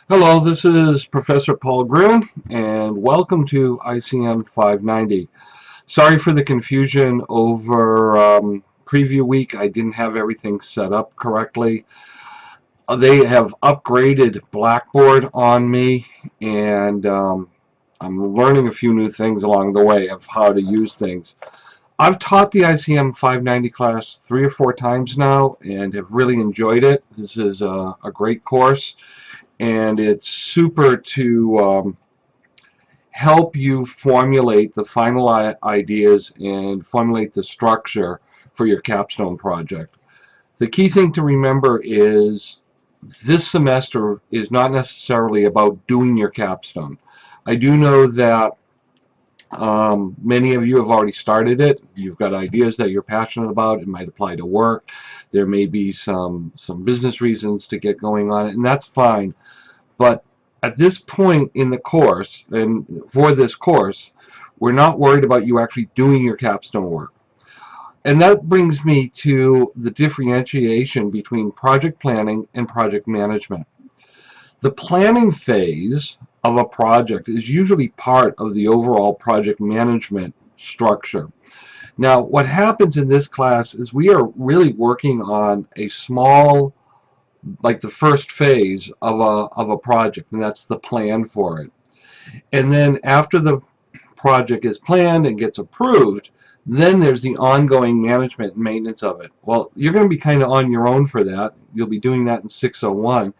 Hello, this is Professor Paul Gruhn, and welcome to ICM590. Sorry for the confusion over preview week. I didn't have everything set up correctly. They have upgraded Blackboard on me, and I'm learning a few new things along the way of how to use things. I've taught the ICM 590 class 3 or 4 times now and have really enjoyed it. This is a great course, and it's super to help you formulate the final ideas and formulate the structure for your capstone project. The key thing to remember is this semester is not necessarily about doing your capstone. I do know that many of you have already started it. You've got ideas that you're passionate about. It might apply to work. There may be some business reasons to get going on it, and that's fine. But at this point in the course, and for this course, we're not worried about you actually doing your capstone work. And that brings me to the differentiation between project planning and project management. The planning phase of a project is usually part of the overall project management structure. Now, what happens in this class is we are really working on a small, like the first phase of a project, and that's the plan for it. And then after the project is planned and gets approved, then there's the ongoing management and maintenance of it. Well, you're going to be kind of on your own for that. You'll be doing that in 601,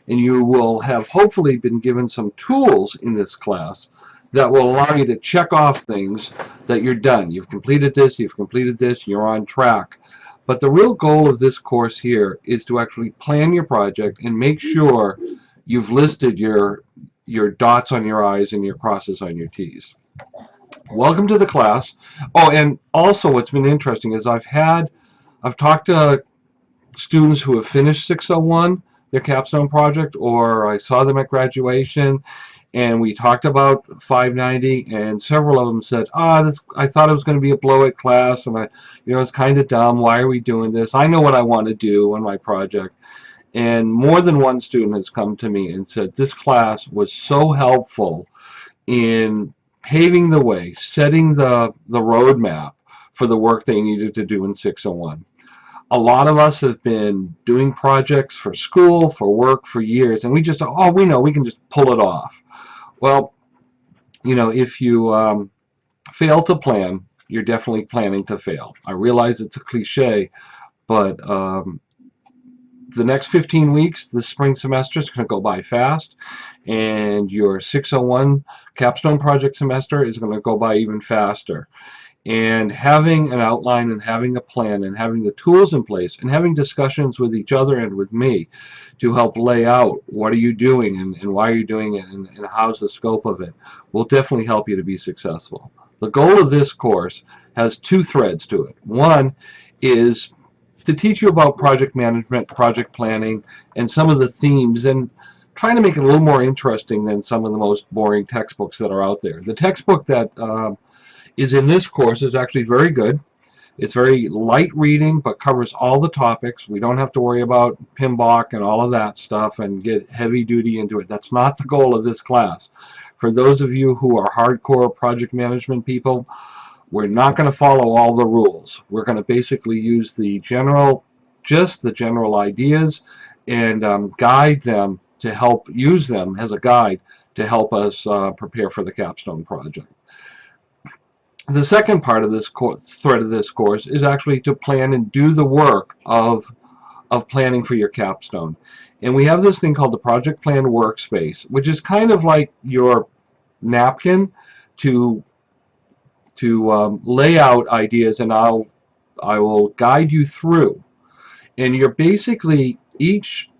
and you will have hopefully been given some tools in this class that will allow you to check off things that you're done. You've completed this, you're on track. But the real goal of this course here is to actually plan your project and make sure you've listed your dots on your I's and your crosses on your T's. Welcome to the class. Oh, and also what's been interesting is I've talked to students who have finished 601, their capstone project, or I saw them at graduation, and we talked about 590, and several of them said, I thought it was going to be a blow-it class, and it's kind of dumb. Why are we doing this? I know what I want to do on my project. And more than one student has come to me and said, this class was so helpful in paving the way, setting the roadmap for the work they needed to do in 601. A lot of us have been doing projects for school, for work, for years, and we just, we know we can just pull it off. Well, if you fail to plan, you're definitely planning to fail. I realize it's a cliche, but the next 15 weeks, the spring semester is going to go by fast, and your 601 capstone project semester is going to go by even faster. And having an outline and having a plan and having the tools in place and having discussions with each other and with me to help lay out what are you doing and why are you doing it and how's the scope of it will definitely help you to be successful. The goal of this course has two threads to it. One is to teach you about project management, project planning, and some of the themes, and trying to make it a little more interesting than some of the most boring textbooks that are out there. The textbook that is in this course is actually very good. It's very light reading, but covers all the topics. We don't have to worry about PMBOK and all of that stuff and get heavy duty into it. That's not the goal of this class. For those of you who are hardcore project management people, we're not going to follow all the rules. We're going to basically use just the general ideas and guide them to help use them as a guide to help us prepare for the capstone project. The second part of this thread of this course is actually to plan and do the work of planning for your capstone. And we have this thing called the Project Plan Workspace, which is kind of like your napkin to lay out ideas, and I will guide you through. And you're basically each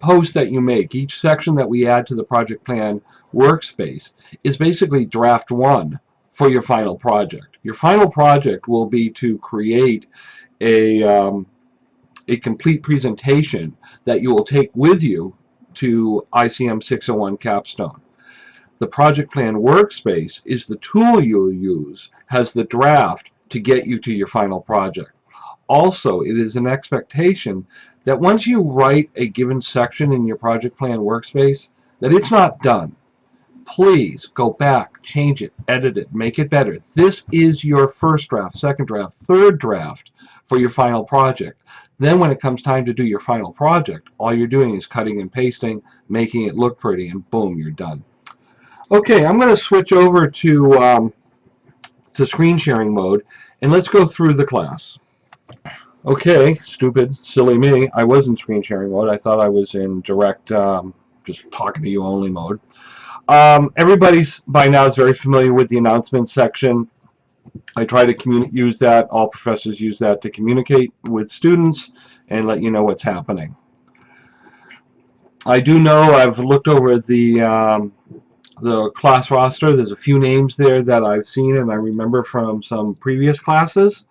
post that you make, each section that we add to the project plan workspace is basically draft one for your final project. Your final project will be to create a complete presentation that you will take with you to ICM 601 Capstone. The project plan workspace is the tool you'll use, has the draft to get you to your final project. Also, it is an expectation that once you write a given section in your project plan workspace, that it's not done. Please go back, change it, edit it, make it better. This is your first draft, second draft, third draft for your final project. Then when it comes time to do your final project, all you're doing is cutting and pasting, making it look pretty, and boom, you're done. Okay, I'm going to switch over to screen sharing mode, and let's go through the class. Okay, stupid, silly me. I was in screen sharing mode. I thought I was in direct, just talking to you only mode. Everybody's by now is very familiar with the announcement section. I try to use that. All professors use that to communicate with students and let you know what's happening. I do know I've looked over the class roster. There's a few names there that I've seen and I remember from some previous classes.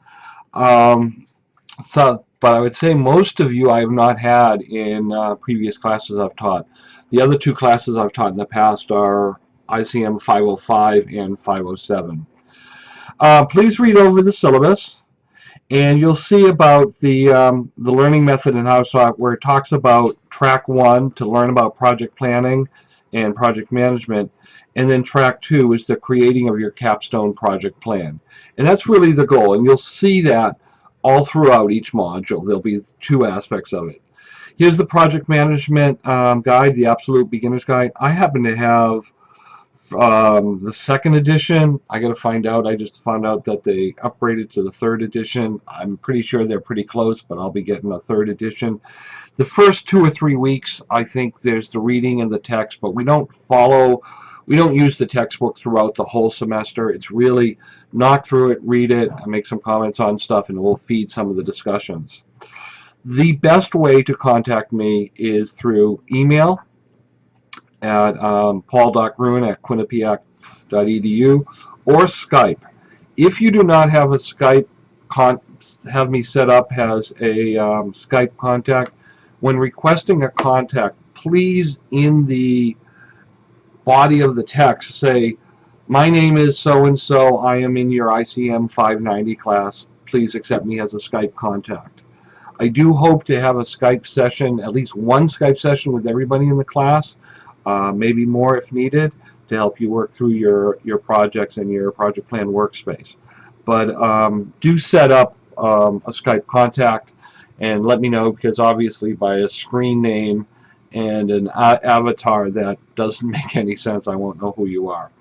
But I would say most of you I have not had in previous classes I've taught. The other two classes I've taught in the past are ICM505 and 507. Please read over the syllabus, and you'll see about the learning method and how to start, where it talks about track 1 to learn about project planning and project management, and then track 2 is the creating of your capstone project plan. And that's really the goal, and you'll see that all throughout each module. There'll be 2 aspects of it. Here's the project management guide, the absolute beginner's guide. I happen to have the 2nd edition. I got to find out. I just found out that they upgraded to the 3rd edition. I'm pretty sure they're pretty close, but I'll be getting a 3rd edition. The first 2 or 3 weeks, I think there's the reading and the text, but we don't use the textbook throughout the whole semester. It's really knock through it, read it, and make some comments on stuff, and we'll feed some of the discussions. The best way to contact me is through email at paul.gruhn@quinnipiac.edu or Skype. If you do not have a Skype, have me set up as a Skype contact. When requesting a contact, please in the body of the text say, my name is so-and-so, I am in your ICM590 class, please accept me as a Skype contact. I do hope to have a Skype session, at least one Skype session with everybody in the class, maybe more if needed, to help you work through your projects and your project plan workspace. But do set up a Skype contact and let me know, because obviously by a screen name and an avatar that doesn't make any sense, I won't know who you are.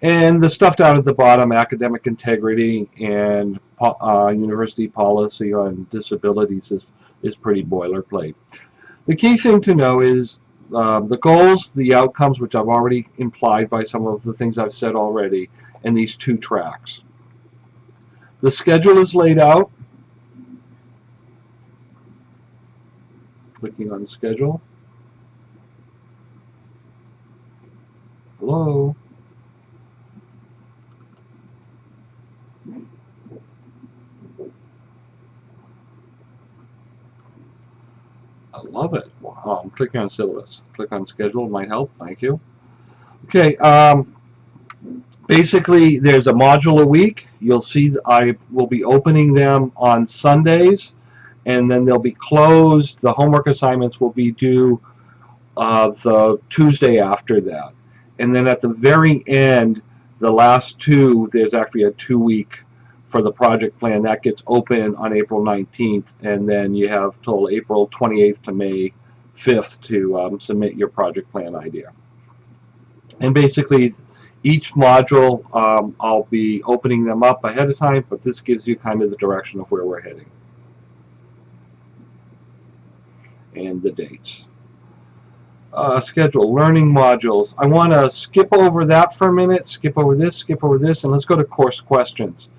And the stuff down at the bottom, academic integrity and university policy on disabilities, is pretty boilerplate. The key thing to know is the goals, the outcomes, which I've already implied by some of the things I've said already, and these 2 tracks. The schedule is laid out. Clicking on schedule. Hello? I love it. Wow, I'm clicking on syllabus. Click on schedule, might help. Thank you. Okay, basically there's a module a week. You'll see I will be opening them on Sundays, and then they'll be closed. The homework assignments will be due the Tuesday after that. And then at the very end, the last 2, there's actually a 2-week for the project plan. That gets open on April 19th, and then you have till April 28th to May 5th to submit your project plan idea. And basically, each module, I'll be opening them up ahead of time, but this gives you kind of the direction of where we're heading. And the dates. Schedule, learning modules. I want to skip over that for a minute, skip over this, and let's go to course questions.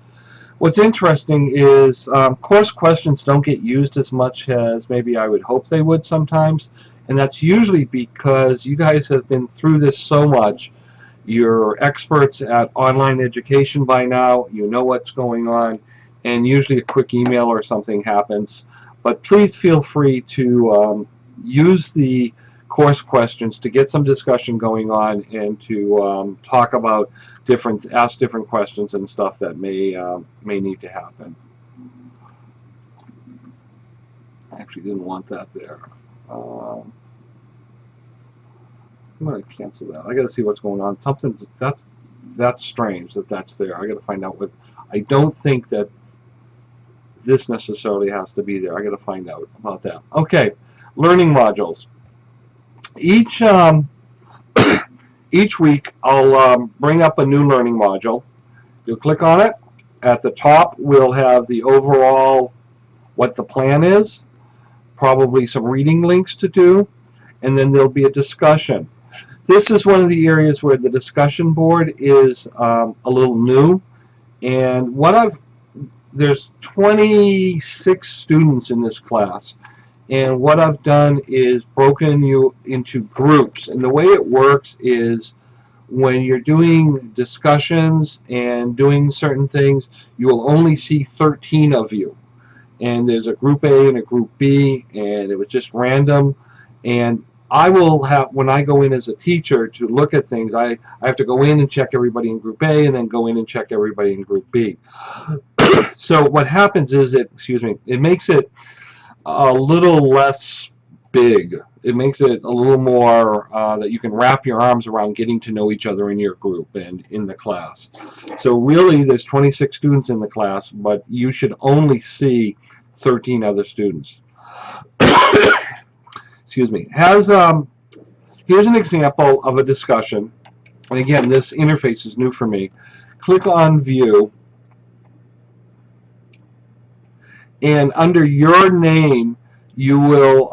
What's interesting is course questions don't get used as much as maybe I would hope they would sometimes, and that's usually because you guys have been through this so much. You're experts at online education by now, you know what's going on, and usually a quick email or something happens. But please feel free to use the course questions to get some discussion going on and to talk about ask different questions and stuff that may need to happen. actually didn't want that there. I'm going to cancel that. I got to see what's going on. Something's that's strange that that's there. I got to find out what. I don't think that this necessarily has to be there. I got to find out about that. Okay, learning modules. Each each week I'll bring up a new learning module. You'll click on it. At the top we'll have the overall what the plan is, probably some reading links to do, and then there'll be a discussion. This is one of the areas where the discussion board is a little new, and there's 26 students in this class, and what I've done is broken you into groups, and the way it works is when you're doing discussions and doing certain things, you will only see 13 of you, and there's a group A and a group B, and it was just random. And I will have, when I go in as a teacher to look at things, I have to go in and check everybody in group A and then go in and check everybody in group B. So what happens is it makes it a little less big. It makes it a little more that you can wrap your arms around getting to know each other in your group and in the class. So really there's 26 students in the class, but you should only see 13 other students. Excuse me. Here's an example of a discussion, and again this interface is new for me. Click on View, and under your name you will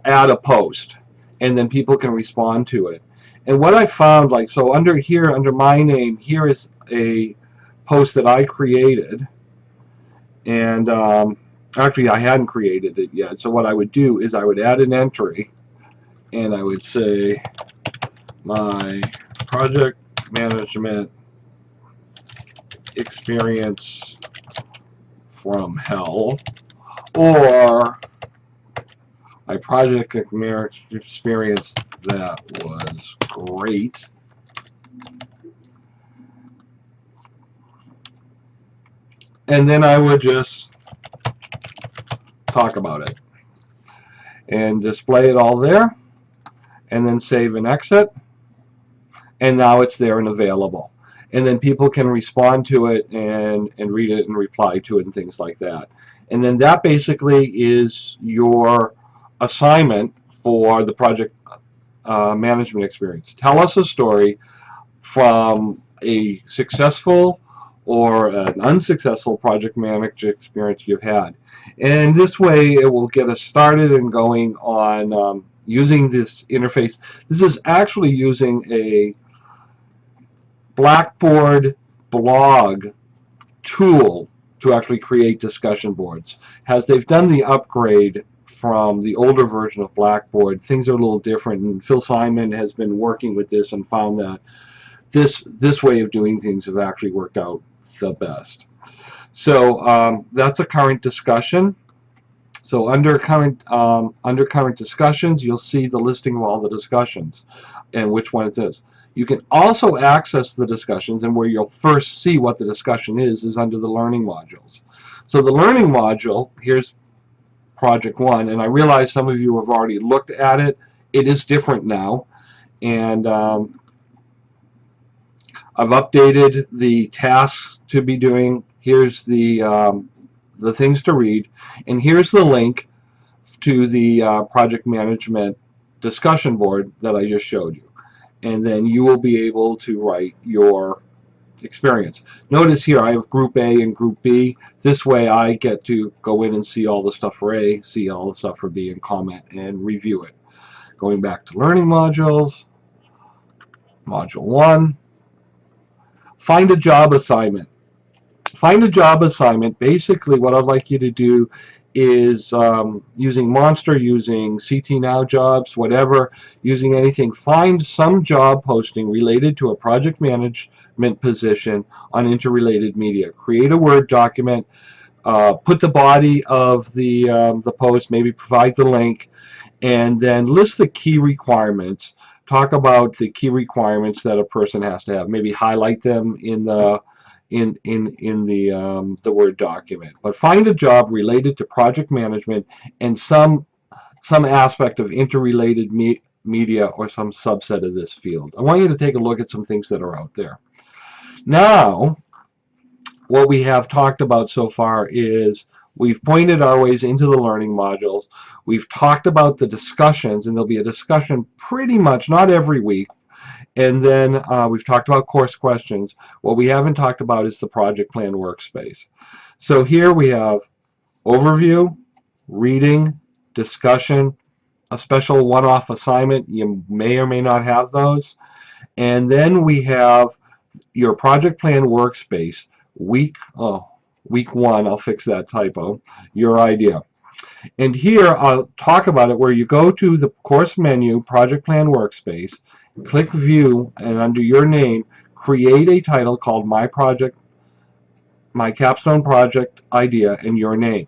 add a post, and then people can respond to it. And what I found, like, so under here, under my name, here is a post that I created, and actually I hadn't created it yet. So what I would do is I would add an entry, and I would say my project management experience from hell, or my project experience that was great. And then I would just talk about it and display it all there, and then save and exit, and now it's there and available, and then people can respond to it and read it and reply to it and things like that. And then that basically is your assignment for the project management experience. Tell us a story from a successful or an unsuccessful project management experience you've had. And this way it will get us started and going on using this interface. This is actually using a Blackboard blog tool to actually create discussion boards. As they've done the upgrade from the older version of Blackboard, things are a little different, and Phil Simon has been working with this and found that this way of doing things have actually worked out the best. So that's a current discussion. So under current discussions, you'll see the listing of all the discussions and which one it is. You can also access the discussions, and where you'll first see what the discussion is under the learning modules. So the learning module, here's project 1, and I realize some of you have already looked at it. It is different now, and I've updated the tasks to be doing. Here's the things to read, and here's the link to the project management discussion board that I just showed you, and then you will be able to write your experience. Notice here I have group A and group B. This way I get to go in and see all the stuff for A, see all the stuff for B, and comment and review it. Going back to learning modules, module 1, find a job assignment. Find a job assignment. Basically what I'd like you to do is using Monster, using CT Now jobs, whatever, using anything, find some job posting related to a project management position on interrelated media. Create a Word document, put the body of the post, maybe provide the link, and then list the key requirements. Talk about the key requirements that a person has to have. Maybe highlight them in the the Word document. But find a job related to project management and some aspect of interrelated media or some subset of this field. I want you to take a look at some things that are out there. Now, what we have talked about so far is we've pointed our ways into the learning modules. We've talked about the discussions, and there'll be a discussion pretty much, not every week. And then we've talked about course questions. What we haven't talked about is the project plan workspace. So here we have overview, reading, discussion, a special one-off assignment. You may or may not have those. And then we have your project plan workspace, week 1, I'll fix that typo, your idea. And here I'll talk about it where you go to the course menu, project plan workspace, click view, and under your name, create a title called My Capstone Project Idea and your name.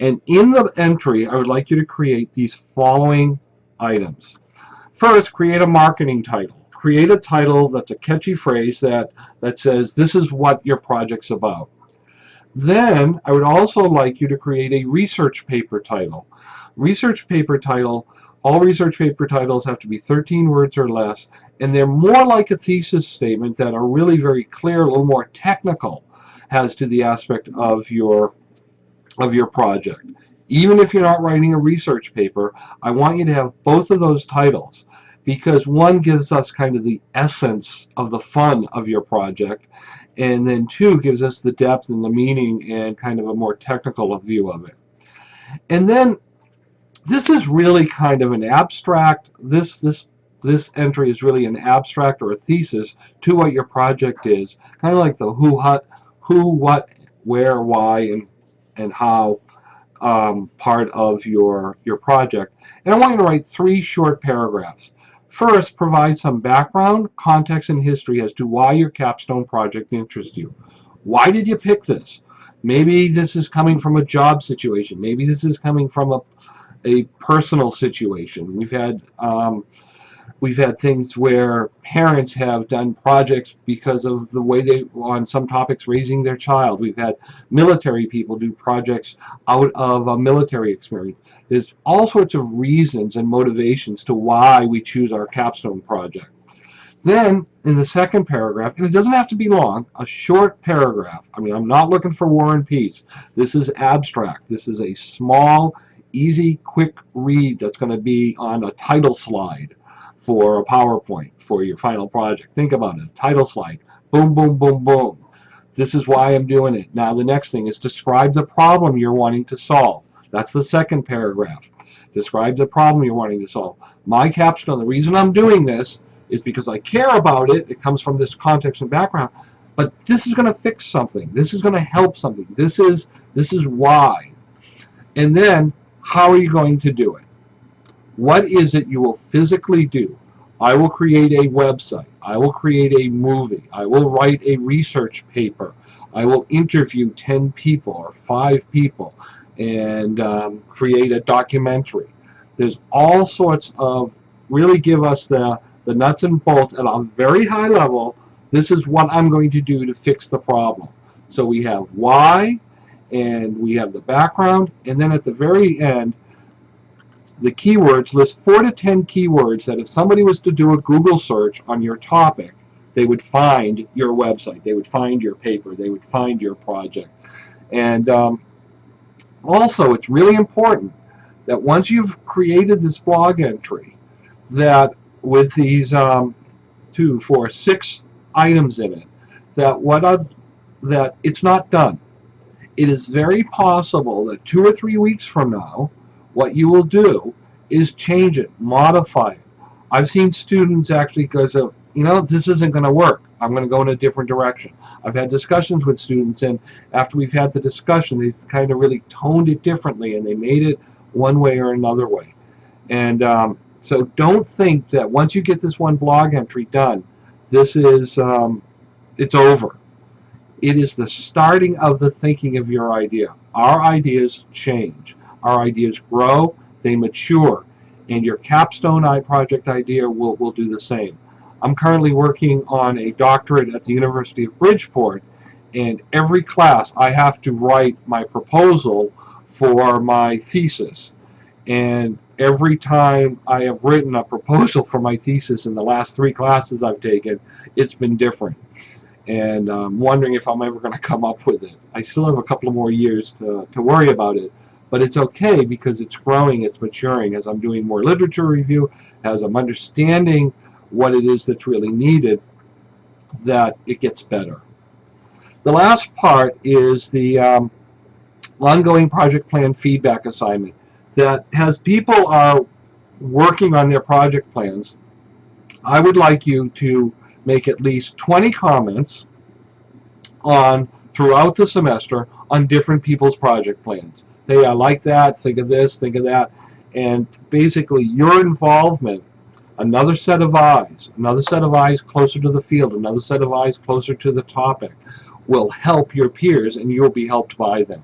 And in the entry, I would like you to create these following items. First, create a marketing title. Create a title that's a catchy phrase that says this is what your project's about. Then I would also like you to create a research paper title. Research paper title, all research paper titles have to be 13 words or less, and they're more like a thesis statement that are really very clear, a little more technical as to the aspect of your project. Even if you're not writing a research paper, I want you to have both of those titles, because one gives us kind of the essence of the fun of your project, and then 2 gives us the depth and the meaning and kind of a more technical view of it. And then this is really kind of an abstract, this entry is really an abstract or a thesis to what your project is, kind of like the who, what, where, why, and how part of your project. And I want you to write 3 short paragraphs. First, provide some background, context, and history as to why your capstone project interests you. Why did you pick this? Maybe this is coming from a job situation. Maybe this is coming from a personal situation. We've had things where parents have done projects because of the way they, on some topics, raising their child. We've had military people do projects out of a military experience. There's all sorts of reasons and motivations to why we choose our capstone project. Then, in the second paragraph, and it doesn't have to be long, a short paragraph. I mean, I'm not looking for War and Peace. This is abstract. This is a small, easy, quick read that's going to be on a title slide for a PowerPoint for your final project. Think about it. Title slide. Boom, boom, boom, boom. This is why I'm doing it. Now the next thing is describe the problem you're wanting to solve. That's the second paragraph. Describe the problem you're wanting to solve. My capstone, the reason I'm doing this is because I care about it. It comes from this context and background. But this is going to fix something. This is going to help something. This is why. And then, how are you going to do it? What is it you will physically do? I will create a website. I will create a movie. I will write a research paper. I will interview 10 people or 5 people and create a documentary. There's all sorts of, really give us the nuts and bolts at a very high level. This is what I'm going to do to fix the problem. So we have why, and we have the background, and then at the very end, the keywords, list 4 to 10 keywords that if somebody was to do a Google search on your topic, they would find your website, they would find your paper, they would find your project. And also, it's really important that once you've created this blog entry, that with these 2, 4, 6 items in it, that it's not done. It is very possible that 2 or 3 weeks from now, what you will do is change it, modify it. I've seen students actually go, so, this isn't going to work. I'm going to go in a different direction. I've had discussions with students, and after we've had the discussion, they kind of really toned it differently, and they made it one way or another way. And so don't think that once you get this one blog entry done, this is, it's over. It is the starting of the thinking of your idea. Our ideas change. Our ideas grow, they mature, and your capstone project idea will do the same. I'm currently working on a doctorate at the University of Bridgeport, and every class I have to write my proposal for my thesis. And every time I have written a proposal for my thesis in the last 3 classes I've taken, it's been different. And I'm wondering if I'm ever going to come up with it. I still have a couple of more years to worry about it, but it's okay because it's growing, it's maturing. As I'm doing more literature review, as I'm understanding what it is that's really needed, that it gets better. The last part is the ongoing project plan feedback assignment that has people are working on their project plans. I would like you to make at least 20 comments on throughout the semester on different people's project plans. Hey, I like that, think of this, think of that, and basically your involvement, another set of eyes closer to the field, another set of eyes closer to the topic, will help your peers and you'll be helped by them.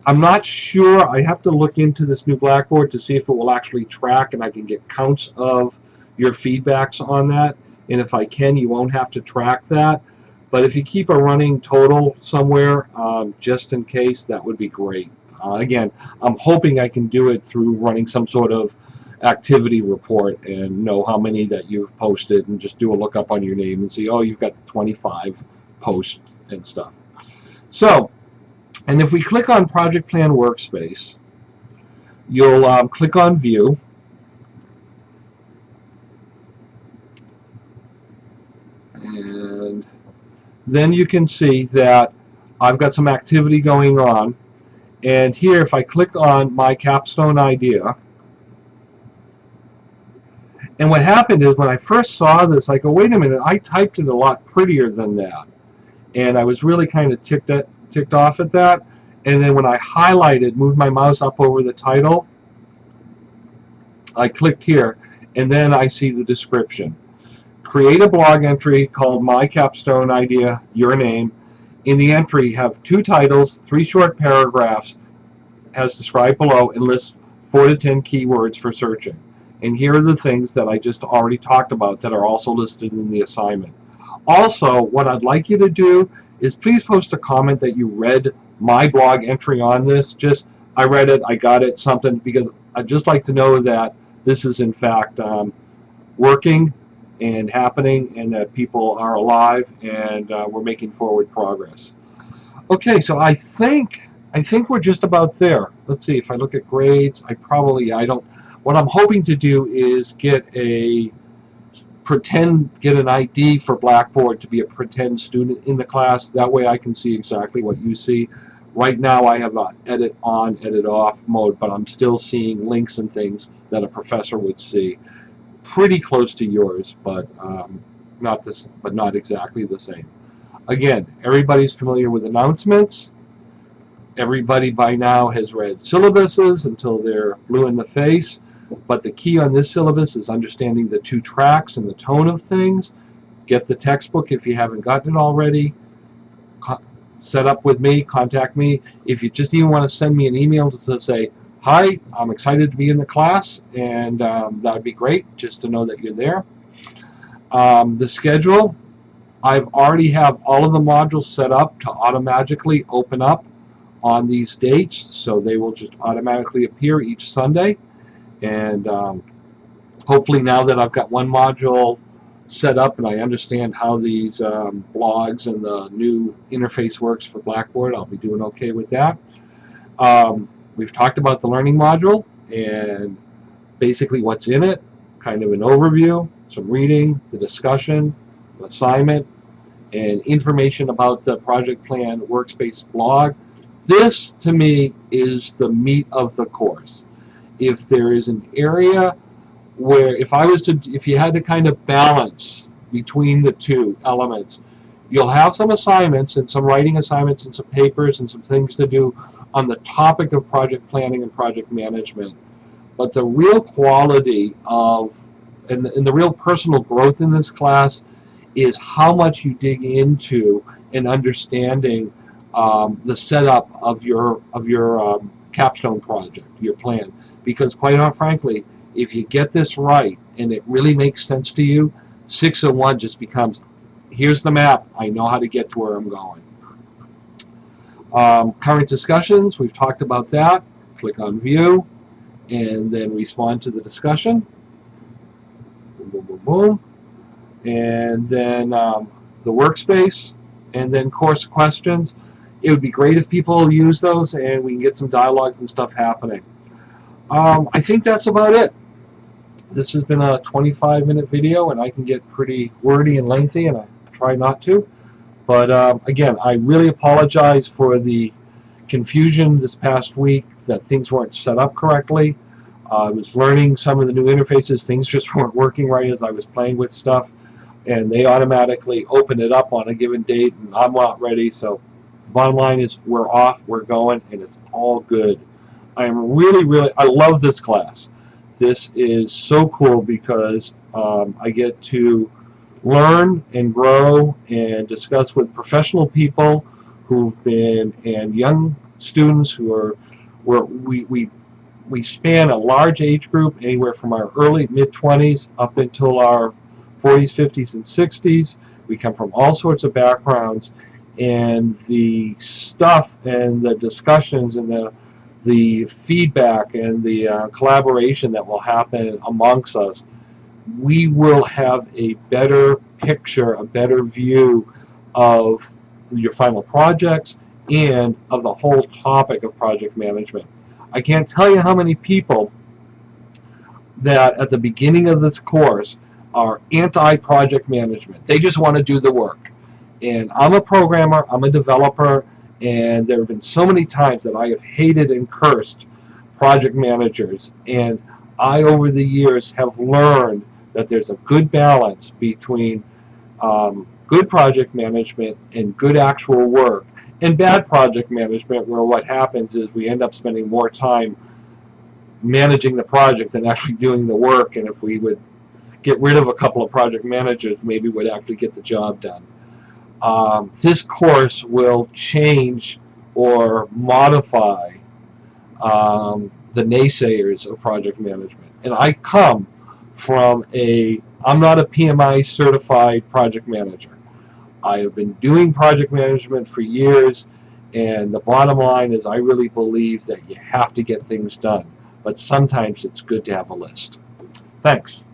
I'm not sure. I have to look into this new Blackboard to see if it will actually track and I can get counts of your feedbacks on that. And if I can, you won't have to track that. But if you keep a running total somewhere, just in case, that would be great. Again, I'm hoping I can do it through running some sort of activity report and know how many that you've posted and just do a lookup on your name and see, oh, you've got 25 posts and stuff. So, and if we click on Project Plan Workspace, you'll click on View. And then you can see that I've got some activity going on. And here, if I click on my Capstone Idea, and what happened is when I first saw this, I go, wait a minute, I typed it a lot prettier than that. And I was really kind of ticked off at that. And then when I highlighted, moved my mouse up over the title, I clicked here, and then I see the description. Create a blog entry called My Capstone Idea, your name. In the entry, have 2 titles, 3 short paragraphs, as described below, and list 4 to 10 keywords for searching. And here are the things that I just already talked about that are also listed in the assignment. Also, what I'd like you to do is please post a comment that you read my blog entry on this. Just, I read it, I got it, something, because I'd just like to know that this is in fact working and happening and that people are alive and we're making forward progress. Okay, so I think we're just about there. Let's see, if I look at grades, what I'm hoping to do is get an ID for Blackboard to be a pretend student in the class. That way I can see exactly what you see. Right now I have an edit on, edit off mode, but I'm still seeing links and things that a professor would see. Pretty close to yours, but not exactly the same. Again, everybody's familiar with announcements. Everybody by now has read syllabuses until they're blue in the face. But the key on this syllabus is understanding the 2 tracks and the tone of things. Get the textbook if you haven't gotten it already. Set up with me, contact me. If you just even want to send me an email to say, hi, I'm excited to be in the class, and that would be great, just to know that you're there. The schedule, I've already have all of the modules set up to automatically open up on these dates, so they will just automatically appear each Sunday. And hopefully now that I've got one module set up and I understand how these blogs and the new interface works for Blackboard, I'll be doing okay with that. We've talked about the learning module and basically what's in it, kind of an overview, some reading, the discussion, the assignment, and information about the project plan workspace blog. This, to me, is the meat of the course. If there is an area where, if you had to kind of balance between the 2 elements, you'll have some assignments and some writing assignments and some papers and some things to do on the topic of project planning and project management. But the real quality of, and the real personal growth in this class is how much you dig into and understanding the setup of your capstone project, your plan. Because quite frankly, if you get this right and it really makes sense to you, 601 just becomes here's the map. I know how to get to where I'm going. Current discussions, we've talked about that. Click on View, and then respond to the discussion. Boom, boom, boom, boom. And then the workspace, and then course questions. It would be great if people use those and we can get some dialogues and stuff happening. I think that's about it. This has been a 25-minute video, and I can get pretty wordy and lengthy, and I try not to. But again, I really apologize for the confusion this past week that things weren't set up correctly. I was learning some of the new interfaces. Things just weren't working right as I was playing with stuff, and they automatically open it up on a given date, and I'm not ready. So bottom line is we're off, we're going, and it's all good. I am really, I love this class. This is so cool because I get to learn and grow and discuss with professional people who've been, and young students who are, where we span a large age group, anywhere from our early mid-20s up until our 40s, 50s, and 60s. We come from all sorts of backgrounds, and the stuff and the discussions and the feedback and the collaboration that will happen amongst us, we will have a better picture, a better view of your final projects and of the whole topic of project management. I can't tell you how many people that at the beginning of this course are anti-project management. They just want to do the work. And I'm a programmer, I'm a developer, and there have been so many times that I have hated and cursed project managers. And I, over the years, have learned that there's a good balance between good project management and good actual work, and bad project management, where what happens is we end up spending more time managing the project than actually doing the work. And if we would get rid of a couple of project managers, maybe we'd actually get the job done. This course will change or modify the naysayers of project management. And I come from I'm not a PMI certified project manager. I have been doing project management for years, and the bottom line is I really believe that you have to get things done, but sometimes it's good to have a list. Thanks.